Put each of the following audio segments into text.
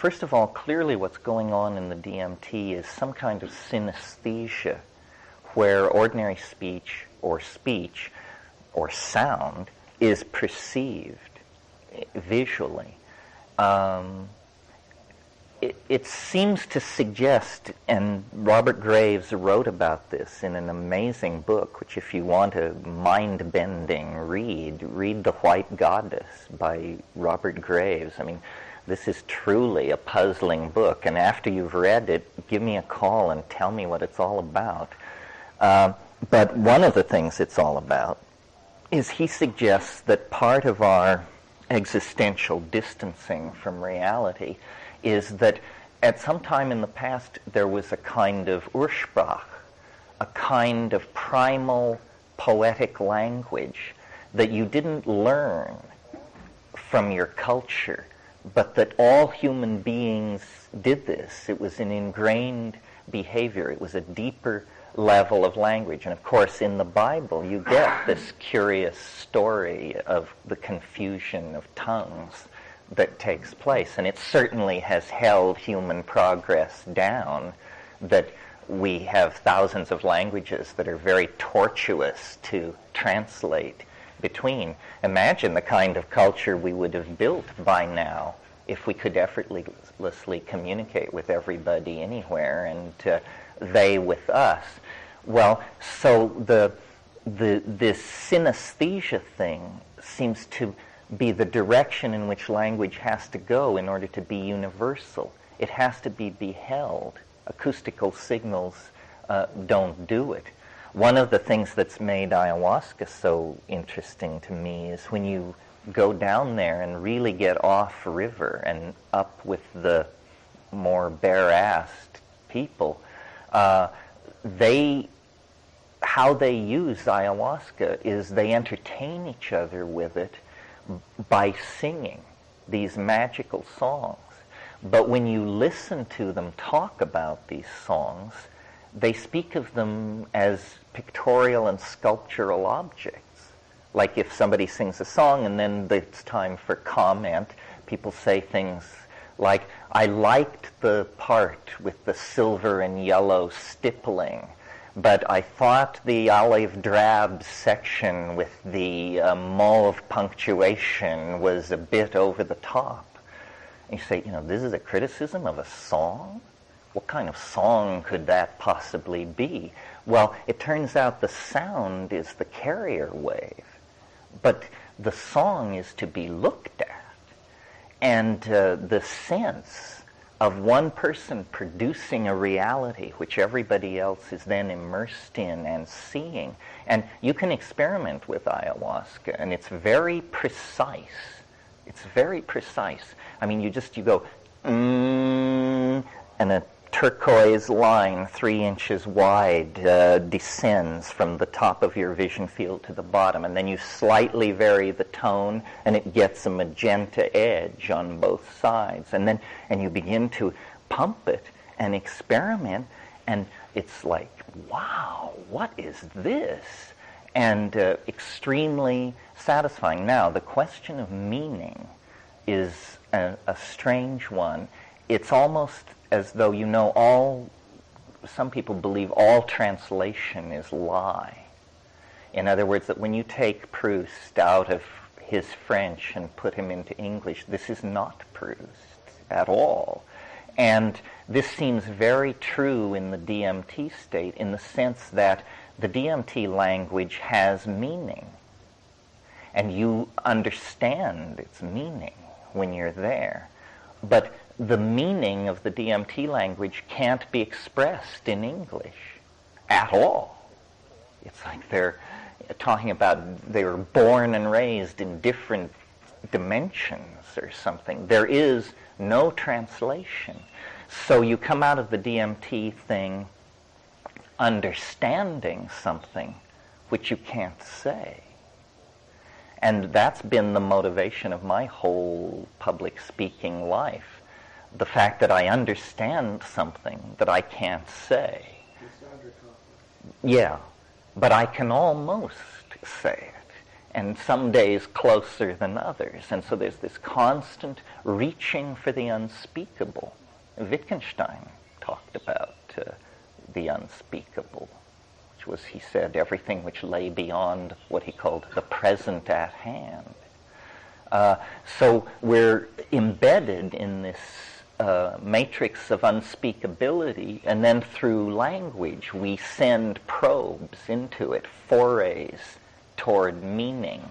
first of all, clearly what's going on in the DMT is some kind of synesthesia, where ordinary speech or sound is perceived visually. It seems to suggest, and Robert Graves wrote about this in an amazing book, which if you want a mind-bending read The White Goddess by Robert Graves. I mean, this is truly a puzzling book, and after you've read it, give me a call and tell me what it's all about. But one of the things it's all about is he suggests that part of our existential distancing from reality is that at some time in the past there was a kind of Ursprach, a kind of primal poetic language that you didn't learn from your culture, but that all human beings did this. It was an ingrained behavior. It was a deeper level of language. And of course, in the Bible, you get this curious story of the confusion of tongues that takes place. And it certainly has held human progress down, that we have thousands of languages that are very tortuous to translate between. Imagine the kind of culture we would have built by now if we could effortlessly communicate with everybody anywhere, and they with us. Well, so this synesthesia thing seems to be the direction in which language has to go in order to be universal. It has to be beheld. Acoustical signals don't do it. One of the things that's made ayahuasca so interesting to me is when you go down there and really get off river and up with the more bare-assed people, how they use ayahuasca is they entertain each other with it by singing these magical songs. But when you listen to them talk about these songs, they speak of them as pictorial and sculptural objects. Like if somebody sings a song and then it's time for comment, people say things like, I liked the part with the silver and yellow stippling, but I thought the olive drab section with the mauve punctuation was a bit over the top. And you say, this is a criticism of a song? What kind of song could that possibly be? Well, it turns out the sound is the carrier wave, but the song is to be looked at. And the sense of one person producing a reality which everybody else is then immersed in and seeing. And you can experiment with ayahuasca, and it's very precise. It's very precise. I mean, you go, and a turquoise line 3 inches wide descends from the top of your vision field to the bottom, and then you slightly vary the tone and it gets a magenta edge on both sides, and you begin to pump it and experiment, and it's like, wow, what is this? And extremely satisfying. Now, the question of meaning is a strange one. It's almost as though some people believe all translation is lie. In other words, that when you take Proust out of his French and put him into English, this is not Proust at all. And this seems very true in the DMT state, in the sense that the DMT language has meaning, and you understand its meaning when you're there. But the meaning of the DMT language can't be expressed in English at all. It's like they're talking about they were born and raised in different dimensions or something. There is no translation. So you come out of the DMT thing understanding something which you can't say. And that's been the motivation of my whole public speaking life. The fact that I understand something that I can't say. Yeah, but I can almost say it. and some days closer than others. And so there's this constant reaching for the unspeakable. Wittgenstein talked about the unspeakable, which was, he said, everything which lay beyond what he called the present at hand. So we're embedded in this matrix of unspeakability, and then through language we send probes into it, forays toward meaning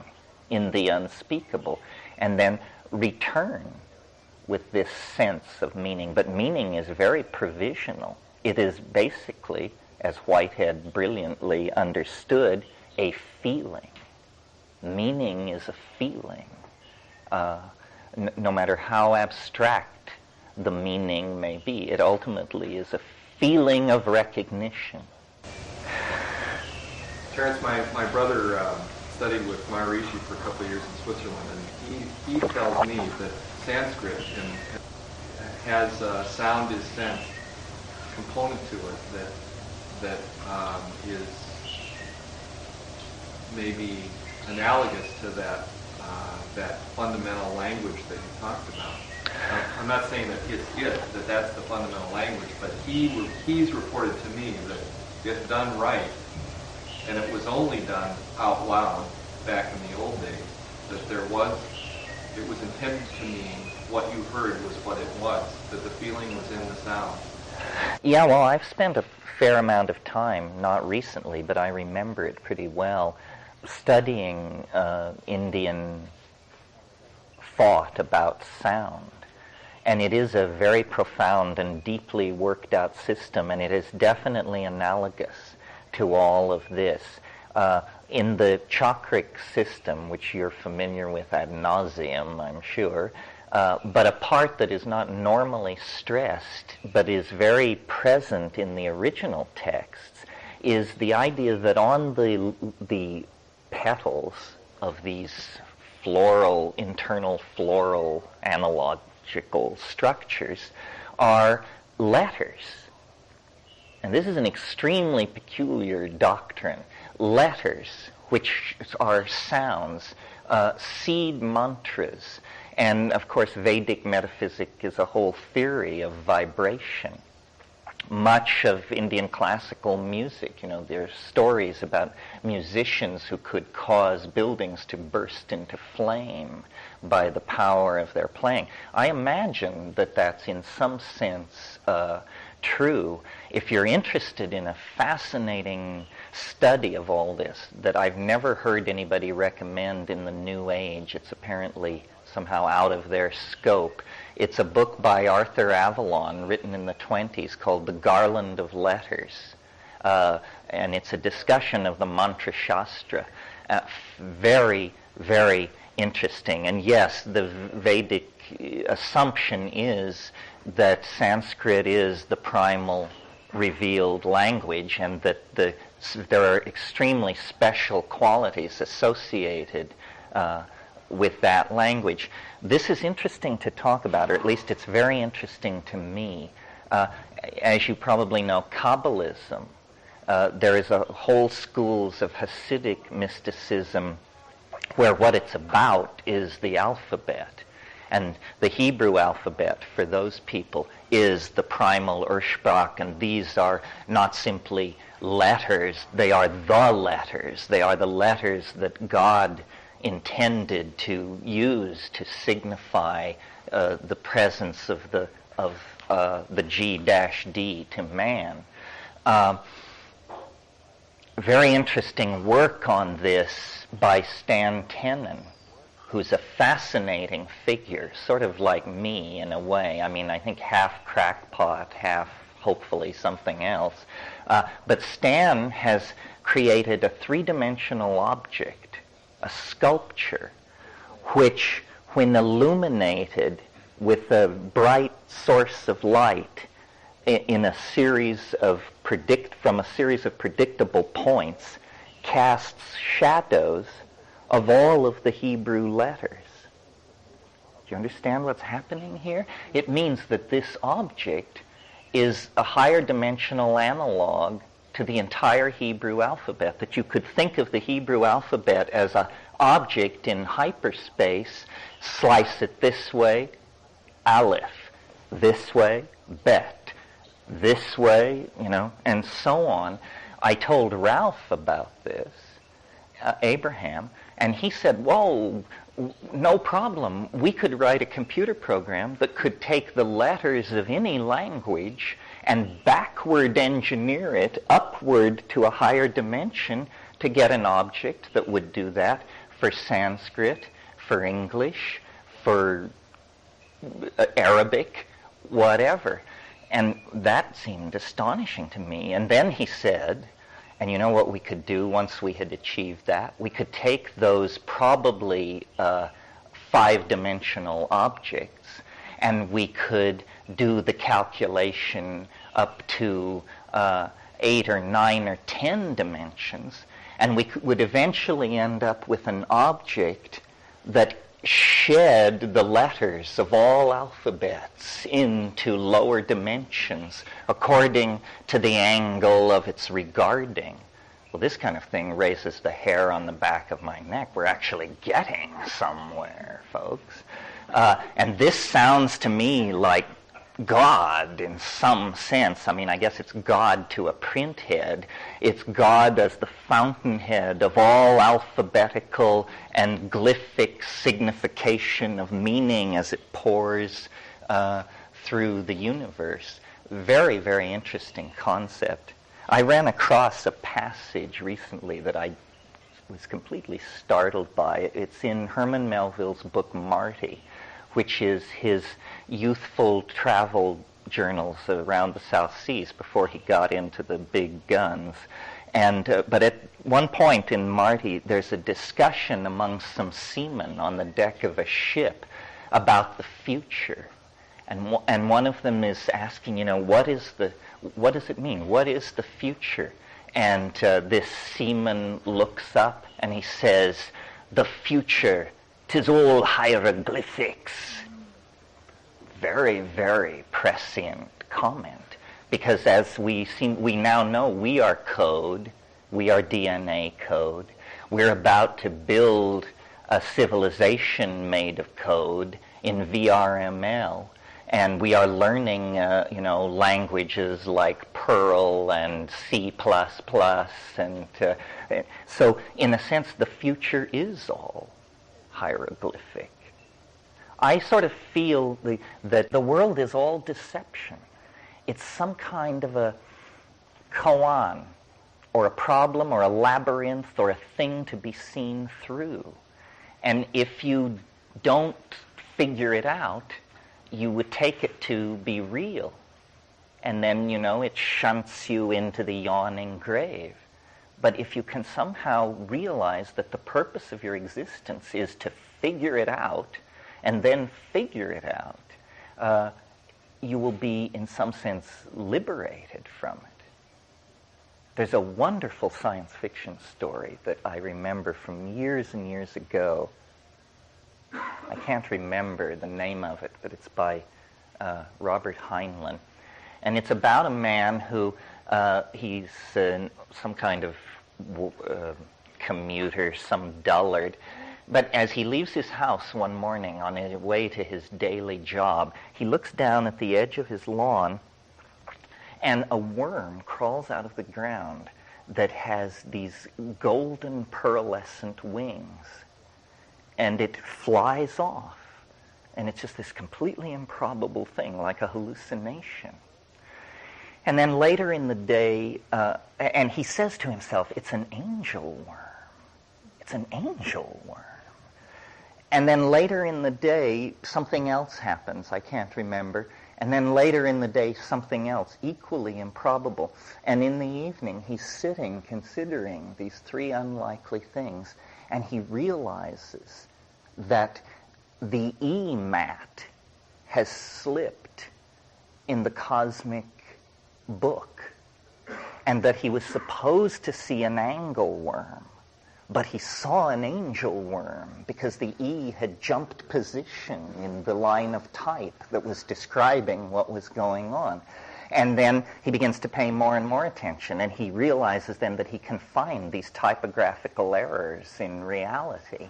in the unspeakable, and then return with this sense of meaning. But meaning is very provisional. It is basically, as Whitehead brilliantly understood, a feeling. Meaning is a feeling. No matter how abstract the meaning may be, it ultimately is a feeling of recognition. Terence, my brother studied with Maharishi for a couple of years in Switzerland, and he tells me that Sanskrit has sound is sense component to it that is maybe analogous to that fundamental language that you talked about. I'm not saying that that's the fundamental language, but he's reported to me that if done right, and it was only done out loud back in the old days, that it was intended to mean what you heard was what it was, that the feeling was in the sound. Yeah, well, I've spent a fair amount of time, not recently, but I remember it pretty well, studying Indian thought about sound. And it is a very profound and deeply worked out system, and it is definitely analogous to all of this. In the chakric system, which you're familiar with ad nauseum, I'm sure, but a part that is not normally stressed, but is very present in the original texts, is the idea that on the petals of these internal floral analogical structures are letters. And this is an extremely peculiar doctrine. Letters, which are sounds, seed mantras, and of course Vedic metaphysic is a whole theory of vibration. Much of Indian classical music, there's stories about musicians who could cause buildings to burst into flame by the power of their playing. I imagine that that's in some sense true. If you're interested in a fascinating study of all this that I've never heard anybody recommend in the New Age, it's apparently somehow out of their scope. It's a book by Arthur Avalon written in the 1920s called The Garland of Letters. And it's a discussion of the Mantra Shastra. Very, very interesting. And yes, the Vedic assumption is that Sanskrit is the primal revealed language, and that there are extremely special qualities associated with that language. This is interesting to talk about, or at least it's very interesting to me. As you probably know, Kabbalism, there is a whole schools of Hasidic mysticism where what it's about is the alphabet. And the Hebrew alphabet, for those people, is the primal Ursprach, and these are not simply letters, they are the letters. They are the letters that God intended to use to signify the presence of the G-D to man. Very interesting work on this by Stan Tenen, who's a fascinating figure, sort of like me in a way. I mean, I think half crackpot, half hopefully something else. But Stan has created a three-dimensional object, a sculpture, which, when illuminated with a bright source of light from a series of predictable points, casts shadows of all of the Hebrew letters. Do you understand what's happening here? It means that this object is a higher dimensional analog to the entire Hebrew alphabet, that you could think of the Hebrew alphabet as a object in hyperspace, slice it this way, aleph, this way, bet, this way, and so on. I told Ralph about this, Abraham, and he said, whoa, no problem. We could write a computer program that could take the letters of any language and backward engineer it upward to a higher dimension to get an object that would do that for Sanskrit, for English, for Arabic, whatever. And that seemed astonishing to me. And then he said, and you know what we could do once we had achieved that? We could take those probably five-dimensional objects, and we could do the calculation up to 8 or 9 or 10 dimensions, and we would eventually end up with an object that shed the letters of all alphabets into lower dimensions according to the angle of its regarding. Well, this kind of thing raises the hair on the back of my neck. We're actually getting somewhere, folks. And this sounds to me like God in some sense. I mean, I guess it's God to a print head. It's God as the fountainhead of all alphabetical and glyphic signification of meaning as it pours through the universe. Very, very interesting concept. I ran across a passage recently that I was completely startled by. It's in Herman Melville's book Marty, which is his youthful travel journals around the South Seas before he got into the big guns. And but at one point in Marty, there's a discussion amongst some seamen on the deck of a ship about the future. And one of them is asking, what does it mean? What is the future? And this seaman looks up and he says, the future, 'tis all hieroglyphics. Very, very prescient comment. Because as we now know, we are code, we are DNA code. We're about to build a civilization made of code in VRML. And we are learning, languages like Perl and C++. And so, in a sense, the future is all hieroglyphic. I sort of feel that the world is all deception. It's some kind of a koan, or a problem, or a labyrinth, or a thing to be seen through. And if you don't figure it out, you would take it to be real. And then, it shunts you into the yawning grave. But if you can somehow realize that the purpose of your existence is to figure it out, and then figure it out, you will be, in some sense, liberated from it. There's a wonderful science fiction story that I remember from years and years ago. I can't remember the name of it, but it's by Robert Heinlein. And it's about a man who, he's some kind of commuter, some dullard. But as he leaves his house one morning on his way to his daily job, he looks down at the edge of his lawn, and a worm crawls out of the ground that has these golden pearlescent wings. And it flies off. And it's just this completely improbable thing, like a hallucination. And then later in the day, and he says to himself, it's an angel worm. It's an angel worm. And then later in the day, something else happens. I can't remember. And then later in the day, something else, equally improbable. And in the evening, he's sitting, considering these three unlikely things, and he realizes that the E-mat has slipped in the cosmic book, and that he was supposed to see an angle worm, but he saw an angel worm because the E had jumped position in the line of type that was describing what was going on. And then he begins to pay more and more attention, and he realizes then that he can find these typographical errors in reality.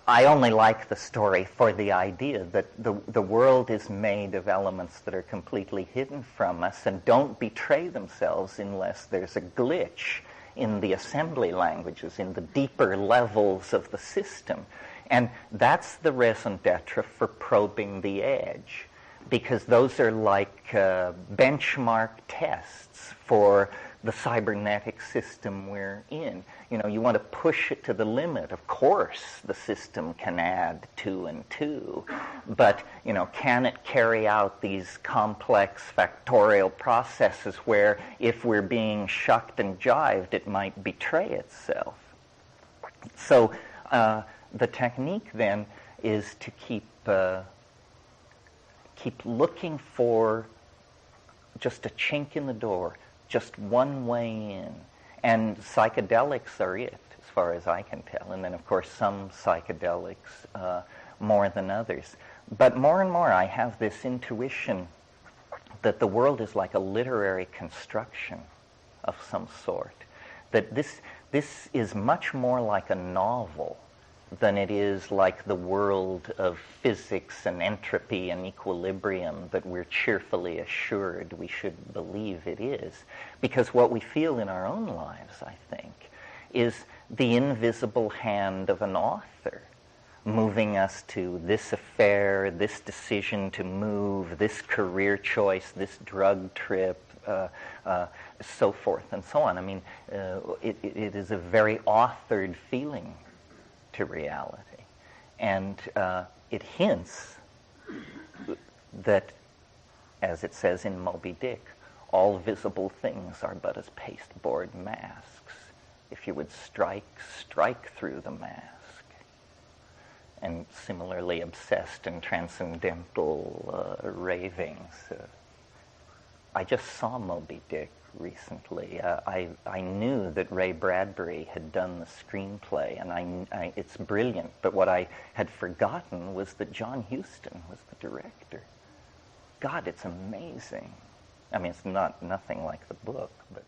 I only like the story for the idea that the world is made of elements that are completely hidden from us and don't betray themselves unless there's a glitch in the assembly languages, in the deeper levels of the system. And that's the raison d'etre for probing the edge, because those are like benchmark tests for the cybernetic system we're in. You know, you want to push it to the limit. Of course, the system can add 2 and 2, but, you know, can it carry out these complex factorial processes where if we're being shucked and jived, it might betray itself? So the technique then is to keep looking for just a chink in the door, just one way in. And psychedelics are it, as far as I can tell. And then, of course, some psychedelics more than others. But more and more, I have this intuition that the world is like a literary construction of some sort. That this is much more like a novel than it is like the world of physics and entropy and equilibrium that we're cheerfully assured we should believe it is. Because what we feel in our own lives, I think, is the invisible hand of an author moving us to this affair, this decision to move, this career choice, this drug trip, so forth and so on. I mean, it is a very authored feeling to reality. And it hints that, as it says in Moby Dick, all visible things are but as pasteboard masks. If you would strike through the mask. And similarly obsessed and transcendental ravings. I just saw Moby Dick recently. I knew that Ray Bradbury had done the screenplay, and it's brilliant. But what I had forgotten was that John Huston was the director. God, it's amazing. I mean, it's nothing like the book, but